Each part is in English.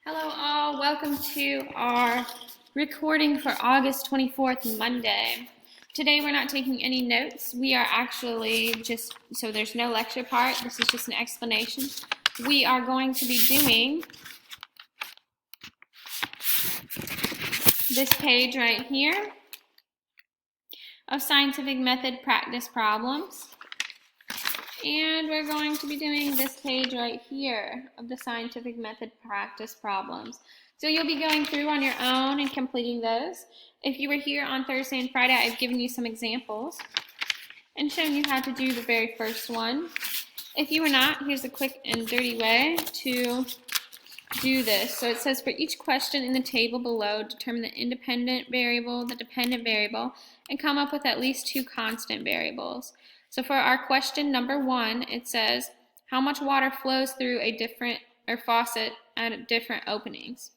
Hello all, welcome to our recording for August 24th, Monday. Today we're not taking any notes. We are actually so there's no lecture part, this is just an explanation. We are going to be doing this page right here of scientific method practice problems. And we're going to be doing this page right here of the scientific method practice problems. So you'll be going through on your own and completing those. If you were here on Thursday and Friday, I've given you some examples and shown you how to do the very first one. If you were not, here's a quick and dirty way to do this. So it says for each question in the table below, determine the independent variable, the dependent variable, and come up with at least two constant variables. So for our question number 1, it says how much water flows through a faucet at different openings.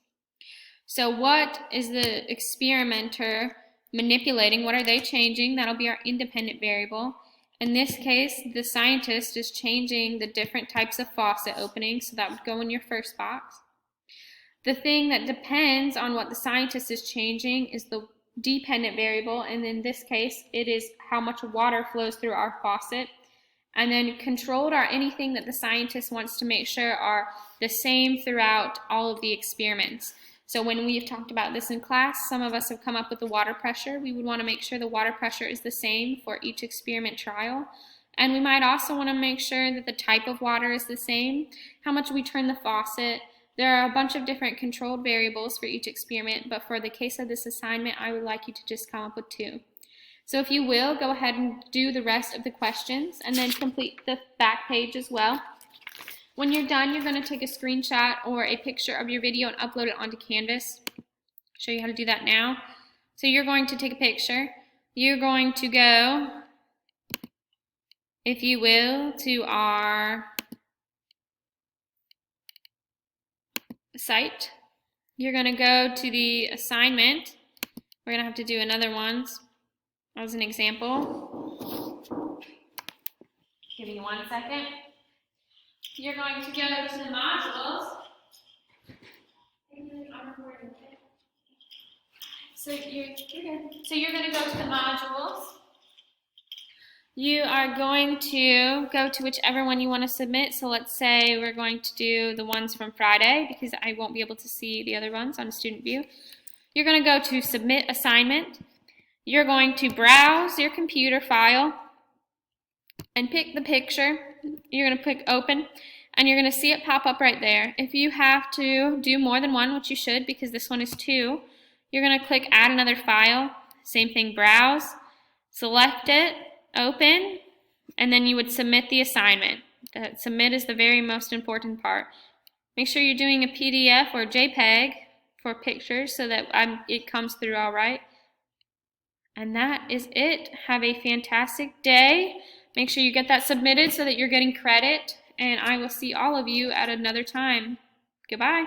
So what is the experimenter manipulating? What are they changing? That'll be our independent variable. In this case, the scientist is changing the different types of faucet openings, so that would go in your first box. The thing that depends on what the scientist is changing is the dependent variable, and in this case it is how much water flows through our faucet. And then controlled are anything that the scientist wants to make sure are the same throughout all of the experiments. So when we've talked about this in class, some of us have come up with the water pressure. We would want to make sure the water pressure is the same for each experiment trial. And we might also want to make sure that the type of water is the same, how much we turn the faucet. There are a bunch of different controlled variables for each experiment, but for the case of this assignment, I would like you to just come up with 2. So if you will, go ahead and do the rest of the questions and then complete the back page as well. When you're done, you're going to take a screenshot or a picture of your video and upload it onto Canvas. I'll show you how to do that now. So you're going to take a picture. You're going to go, if you will, to our site. You're going to go to the assignment. We're going to have to do another one as an example. Give me 1 second. You're going to go to the modules. So you're going to go to the modules. You are going to go to whichever one you want to submit. So let's say we're going to do the ones from Friday because I won't be able to see the other ones on Student View. You're going to go to Submit Assignment. You're going to browse your computer file and pick the picture. You're going to click Open, and you're going to see it pop up right there. If you have to do more than one, which you should because this one is 2, you're going to click Add Another File. Same thing, Browse, select it, Open, and then you would submit the assignment. That submit is the very most important part. Make sure you're doing a PDF or JPEG for pictures so that it comes through all right. And that is it. Have a fantastic day. Make sure you get that submitted so that you're getting credit, and I will see all of you at another time. Goodbye.